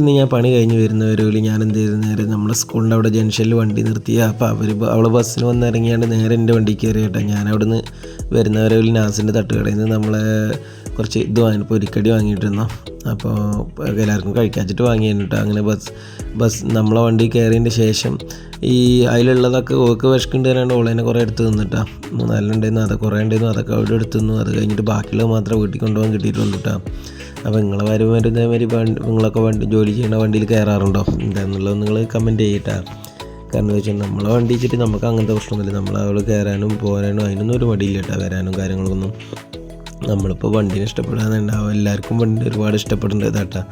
ഇന്ന് ഞാൻ പണി കഴിഞ്ഞ് വരുന്നവരിൽ ഞാൻ എന്ത് ചെയ്തു, നേരെ നമ്മുടെ സ്കൂളിൻ്റെ അവിടെ ജംഗ്ഷനിൽ വണ്ടി നിർത്തി. അപ്പോൾ അവൾ ബസ്സിന് വന്ന് ഇറങ്ങിയാണ്ട് നേരെ എൻ്റെ വണ്ടി കയറി കേട്ടോ. ഞാൻ അവിടെ നിന്ന് വരുന്നവരിൽ നാസിൻ്റെ തട്ടുകടയിൽ നിന്ന് നമ്മളെ കുറച്ച് ഇത് വാങ്ങി പൊരിക്കടി വാങ്ങിയിട്ടിരുന്നു. അപ്പോൾ എല്ലാവർക്കും കഴിക്കാച്ചിട്ട് വാങ്ങിയിരുന്നു കേട്ടോ. അങ്ങനെ ബസ് നമ്മളെ വണ്ടി കയറിയതിൻ്റെ ശേഷം ഈ അതിലുള്ളതൊക്കെ ഓക്ക് വിശക്കുണ്ട് തന്നെയാണ് ഓളേനെ കുറേ എടുത്ത് നിന്നിട്ടാ. 3-4 ഉണ്ടായിരുന്നു, അത് കുറേ ഉണ്ടായിരുന്നു, അതൊക്കെ അവിടെ എടുത്തു നിന്നു. അത് കഴിഞ്ഞിട്ട് ബാക്കിയുള്ളത് മാത്രമേ വീട്ടിൽ കൊണ്ടുപോകാൻ കിട്ടിയിട്ടുണ്ട് കേട്ടോ. അപ്പോൾ നിങ്ങളെ വരുന്നമാതിരി നിങ്ങളൊക്കെ ജോലി ചെയ്യുന്ന വണ്ടിയിൽ കയറാറുണ്ടോ എന്താണെന്നുള്ളത് നിങ്ങൾ കമൻറ്റ് ചെയ്യട്ടാ. കാരണം എന്താ വെച്ചാൽ നമ്മളെ വണ്ടി വെച്ചിട്ട് നമുക്ക് അങ്ങനത്തെ പ്രശ്നമൊന്നുമില്ല. നമ്മളവൾ കയറാനും പോകാനും അതിനൊന്നും ഒരു മടിയില്ല കേട്ടോ, വരാനും കാര്യങ്ങളൊന്നും. നമ്മളിപ്പോൾ വണ്ടീനെ ഇഷ്ടപ്പെടാന്നുണ്ടാവും, എല്ലാവർക്കും വണ്ടി ഒരുപാട് ഇഷ്ടപ്പെടുന്നുണ്ട് കേട്ടോ.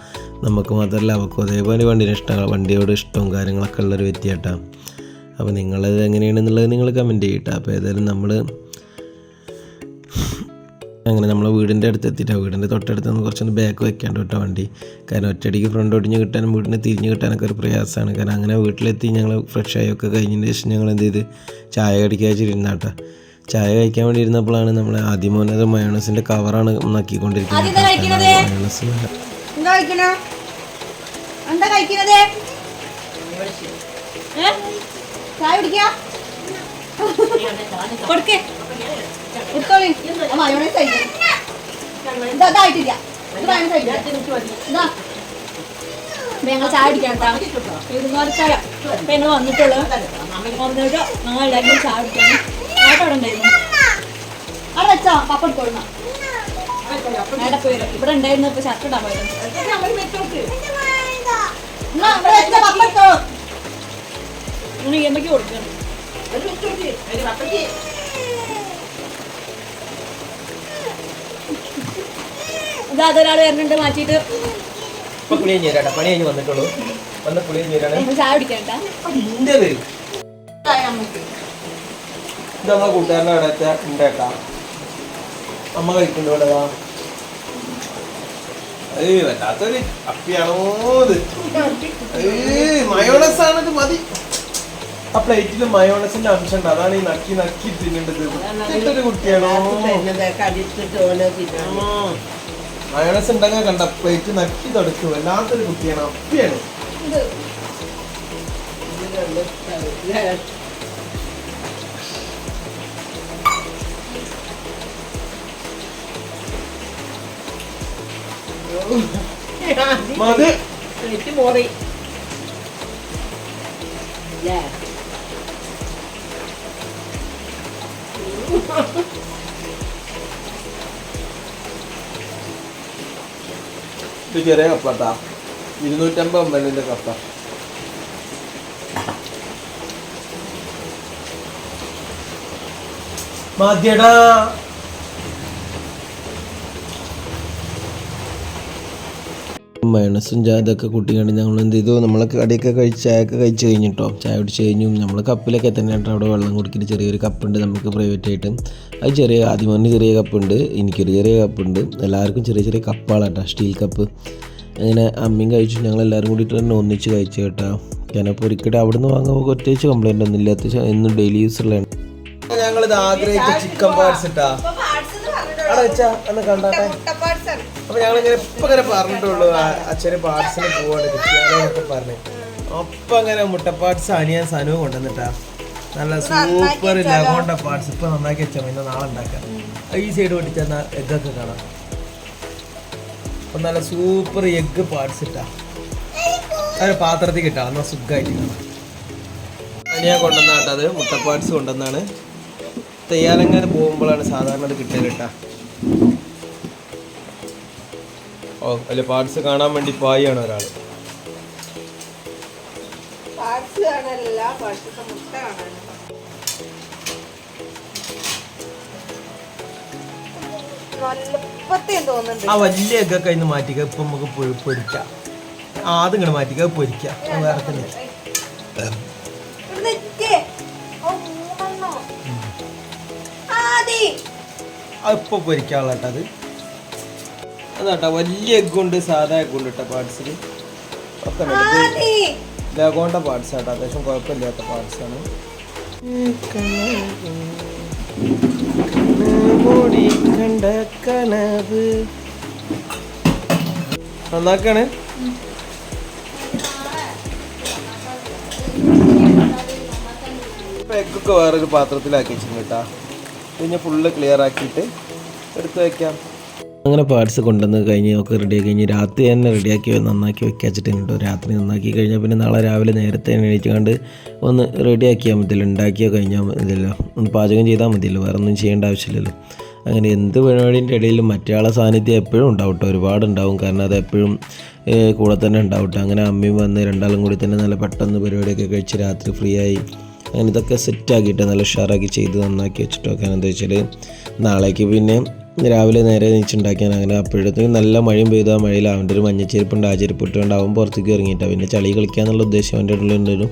നമുക്ക് മാത്രമല്ല അവൾക്കും അതേപോലെ വണ്ടീനെ ഇഷ്ടമാണ്, വണ്ടിയോട് ഇഷ്ടവും കാര്യങ്ങളൊക്കെ ഉള്ളൊരു വ്യക്തി കേട്ടോ. അപ്പോൾ നിങ്ങളത് എങ്ങനെയാണെന്നുള്ളത് നിങ്ങൾ കമൻറ്റ് ചെയ്യട്ടോ. അപ്പോൾ ഏതായാലും അങ്ങനെ നമ്മളെ വീടിൻ്റെ അടുത്ത് എത്തിയിട്ടാണ്. വീടിൻ്റെ തൊട്ടടുത്ത് നിന്ന് കുറച്ചൊന്ന് ബാക്ക് വെക്കാണ്ട് കേട്ടോ വണ്ടി. കാരണം ഒറ്റയടിക്ക് ഫ്രണ്ട് ഒടിഞ്ഞ് കിട്ടാനും വീടിന് തിരിഞ്ഞ് കിട്ടാനൊക്കെ ഒരു പ്രയാസമാണ്. കാരണം അങ്ങനെ വീട്ടിലെത്തി ഞങ്ങൾ ഫ്രഷായി ഒക്കെ കഴിഞ്ഞതിന് ശേഷം ഞങ്ങൾ എന്ത് ചെയ്ത് ചായ കടിക്കാൻ വെച്ചിരുന്ന കേട്ടോ. ചായ കഴിക്കാൻ വേണ്ടി ഇരുന്നപ്പോഴാണ് നമ്മൾ ആദ്യമോനത് മയോണസിൻ്റെ കവറാണ് നക്കിക്കൊണ്ടിരിക്കുന്നത്. ഞങ്ങൾ ചായ കുടിക്കാം ചായ ഞങ്ങൾ വന്നിട്ടുള്ളൂ. ഞങ്ങൾ എല്ലാവരും ചായ കുടിക്കാണ്. അവിടെ ഉണ്ടായിരുന്നു, അവിടെ വെച്ചോ പപ്പ എടുത്തോളൂ. ഇവിടെ ഉണ്ടായിരുന്നു, ഇപ്പൊ ഷർട്ട് ഇടാൻ പോയിരുന്നു. എമ്മയ്ക്ക് കൊടുക്കണം. അതൊരാൾ വരുന്നുണ്ട് മാറ്റിയിട്ട് പണി കഴിഞ്ഞ് വന്നിട്ടുള്ളൂ. ചായ കുടിക്കണ്ട. ഇത് നമ്മളെ കൂട്ടുകാരൻ്റെ അവിടെ ഉണ്ടാക്കാം. അമ്മ കഴിക്കുന്നുണ്ട് ഇവിടെ. വല്ലാത്തൊരു അപ്പിയാണോ ഇത്. മയോണസ് ആണിത് മതി. ആ പ്ലേറ്റില് മയോണസിന്റെ അംശം ഉണ്ട്, അതാണ് ഈ നക്കി നക്കി തിന്നേണ്ടത്. ഇതൊരു കുട്ടിയാണോ മയോണസ് ഉണ്ടെങ്കിൽ കണ്ട പ്ലേറ്റ് നക്കി തുടക്കും. വല്ലാത്തൊരു കുട്ടിയാണ്, അപ്പിയാണ്. മതി മോറി ഇത് ചെറിയ കപ്പാട്ടാ, 250 ml കപ്പ. മതിയടാ. മയോണസും ഇതൊക്കെ കൂട്ടി കണ്ട് ഞങ്ങൾ എന്ത് ചെയ്തു, നമ്മളെ കടിയൊക്കെ ചായയൊക്കെ കഴിച്ച് കഴിഞ്ഞിട്ടോ. ചായ കുടിച്ച് കഴിഞ്ഞു. നമ്മൾ കപ്പിലൊക്കെ തന്നെ കേട്ടോ അവിടെ വെള്ളം കുടിക്കുന്ന ചെറിയൊരു കപ്പുണ്ട് നമുക്ക് പ്രൈവറ്റായിട്ട്. അത് ആദ്യമൊന്ന് ചെറിയ കപ്പുണ്ട്, എനിക്കൊരു ചെറിയ കപ്പുണ്ട്. എല്ലാവർക്കും ചെറിയ ചെറിയ കപ്പുകളാട്ടോ, സ്റ്റീൽ കപ്പ്. അങ്ങനെ അമ്മയും കഴിച്ചു, ഞങ്ങളെല്ലാവരും കൂടിയിട്ട് തന്നെ ഒന്നിച്ച് കഴിച്ചു കേട്ടോ. ഞാനപ്പോൾ ഒരിക്കലും അവിടെ നിന്ന് വാങ്ങുമ്പോൾ പ്രത്യേകിച്ച് കംപ്ലൈൻ്റ് ഒന്നും ഇല്ലാത്ത എന്നും ഡെയിലി യൂസുള്ളതാണ്. ഞങ്ങളിത് ആഗ്രഹിച്ച ചിക്കൻ പാർട്സ് ഇട്ടാ അവിടെ വെച്ചാ എന്ന് കണ്ടാട്ടെ. അപ്പൊ ഞങ്ങളിങ്ങനെ ഇപ്പൊ ഇങ്ങനെ പറഞ്ഞിട്ടുള്ളൂ അച്ഛന് പാർട്സിന് പോവാണ് കിട്ടിയാലൊക്കെ പറഞ്ഞു. അപ്പൊ അങ്ങനെ മുട്ട പാർട്സ് അനിയാൻ സനുവും കൊണ്ടുവന്നിട്ടാ. നല്ല സൂപ്പർ ലഗോണ്ട പാർട്സ് ഇപ്പൊ നന്നാക്കി വെച്ചാൽ മതി, നാളെ ഉണ്ടാക്കാം. ഈ സൈഡ് പൊട്ടിച്ചാൽ എഗ്ഗൊക്കെ കാണാം. അപ്പൊ നല്ല സൂപ്പർ എഗ്ഗ് പാർട്സ് ഇട്ടാ അതൊരു പാത്രത്തിൽ കിട്ടാം, എന്നാൽ സുഖമായിട്ട് കാണാം. അനിയാൻ കൊണ്ടുവന്നാട്ടോ, അത് മുട്ട പാർട്സ് കൊണ്ടുവന്നാണ്. തയ്യാറെങ്ങനെ പോകുമ്പോഴാണ് സാധാരണ അത് കിട്ടിയത് കേട്ടാ. ഓ അല്ല, പാർട്സ് കാണാൻ വേണ്ടി പായാണ് ഒരാൾ. ആ വലിയ എഗ്ഗൊക്കെ അതിന് മാറ്റിക്ക. ഇപ്പൊ നമുക്ക് പൊരിക്കാം. ആദ്യം ഇങ്ങനെ മാറ്റിക്ക, പൊരിക്കാം. വേറെ തന്നെ ഇപ്പൊ പൊരിക്കാനുള്ള കേട്ടോ. അതാട്ടോ വലിയ എഗ്ഗുണ്ട്, സാധാ എഗ്ഗുണ്ട് കേട്ടോ പാർട്സിൽ ഒക്കെ. ലഗോണ്ട പാർട്സ് ആട്ടോ, അത്യാവശ്യം കുഴപ്പമില്ലാത്ത പാർട്സാണ്. നന്നാക്കാണ്. ഇപ്പോൾ എഗ്ഗൊക്കെ വേറൊരു പാത്രത്തിലാക്കി വെച്ചിട്ടുണ്ട് കേട്ടോ. പിന്നെ ഫുള്ള് ക്ലിയർ ആക്കിയിട്ട് എടുത്ത് വയ്ക്കാം. അങ്ങനെ പാർട്സ് കൊണ്ടുവന്ന് കഴിഞ്ഞ് ഒക്കെ റെഡിയാക്കി കഴിഞ്ഞ് രാത്രി തന്നെ റെഡിയാക്കി നന്നാക്കി വെക്കാച്ചിട്ടുണ്ട്. രാത്രി നന്നാക്കി കഴിഞ്ഞാൽ പിന്നെ നാളെ രാവിലെ നേരത്തെ എണീറ്റുകൊണ്ട് ഒന്ന് റെഡിയാക്കിയാൽ മതിയല്ലോ, ഉണ്ടാക്കിയോ കഴിഞ്ഞാൽ മതിയല്ലോ, ഒന്ന് പാചകം ചെയ്താൽ മതിയല്ലോ, വേറെ ഒന്നും ചെയ്യേണ്ട ആവശ്യമില്ലല്ലോ. അങ്ങനെ എന്ത് പരിപാടിൻ്റെ ഇടയിലും മറ്റേ സാന്നിധ്യം എപ്പോഴും ഉണ്ടാവും കേട്ടോ, ഒരുപാടുണ്ടാവും. കാരണം അത് എപ്പോഴും കൂടെ തന്നെ ഉണ്ടാവും കേട്ടോ. അങ്ങനെ അമ്മയും വന്ന് രണ്ടാളും കൂടി തന്നെ നല്ല പെട്ടെന്ന് പരിപാടിയൊക്കെ കഴിച്ച് രാത്രി ഫ്രീ ആയി. അങ്ങനെ ഇതൊക്കെ സെറ്റാക്കിയിട്ട് നല്ല ഉഷാറാക്കി ചെയ്ത് നന്നാക്കി വെച്ചിട്ടൊക്കെ എന്താ വെച്ചാൽ നാളേക്ക് പിന്നെ രാവിലെ നേരെ നീച്ചുണ്ടാക്കിയാൽ. അങ്ങനെ അപ്പോഴത്തേക്കും നല്ല മഴയും പെയ്തു. ആ മഴയിൽ അവൻ്റെ ഒരു മഞ്ഞച്ചെരുപ്പുണ്ട്, ആ ചെരുപ്പ് ഇട്ടുകൊണ്ട് അവൻ പുറത്തേക്ക് ഇറങ്ങിയിട്ടാണ്. പിന്നെ ചളി കളിക്കുക എന്നുള്ള ഉദ്ദേശം അവൻ്റെ ഉള്ളിലുണ്ടായിരുന്നു.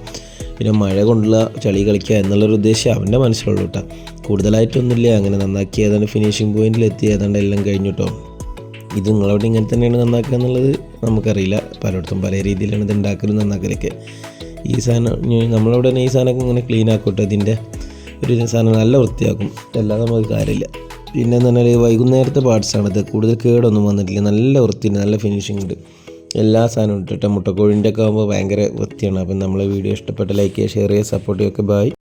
പിന്നെ മഴ കൊണ്ടുള്ള ചളി കളിക്കുക എന്നുള്ളൊരു ഉദ്ദേശം അവൻ്റെ മനസ്സിലുള്ളൂ കേട്ടോ. കൂടുതലായിട്ടൊന്നുമില്ല. അങ്ങനെ നന്നാക്കി ഏതാണ്ട് ഫിനിഷിംഗ് പോയിന്റിലെത്തി, ഏതാണ്ട് എല്ലാം കഴിഞ്ഞു കേട്ടോ. ഇത് നിങ്ങളവിടെ ഇങ്ങനെ തന്നെയാണ് നന്നാക്കുക എന്നുള്ളത് നമുക്കറിയില്ല. പലയിടത്തും പല രീതിയിലാണ് ഇത് ഉണ്ടാക്കലും നന്നാക്കലൊക്കെ. ഈ സാധനം നമ്മളവിടെ തന്നെ ഈ സാധനമൊക്കെ ഇങ്ങനെ ക്ലീൻ ആക്കട്ടെ. ഇതിൻ്റെ ഒരു സാധനം നല്ല വൃത്തിയാക്കും, അല്ലാതെ നമുക്ക് കാര്യമില്ല. പിന്നെ എന്ന് പറഞ്ഞാൽ വൈകുന്നേരത്തെ പാർട്സാണിത്. കൂടുതൽ കേടൊന്നും വന്നിട്ടില്ല, നല്ല വൃത്തിയുണ്ട്, നല്ല ഫിനിഷിംഗ് ഉണ്ട്. എല്ലാ സാധനവും ഇട്ടിട്ട് മുട്ടക്കോഴിൻ്റെ ഒക്കെ ആകുമ്പോൾ ഭയങ്കര വൃത്തിയാണ്. അപ്പം നമ്മളെ വീഡിയോ ഇഷ്ടപ്പെട്ട ലൈക്ക് ചെയ്യുക, ഷെയർ ചെയ്യുക, സപ്പോർട്ട് ചെയ്യുക. ബൈ.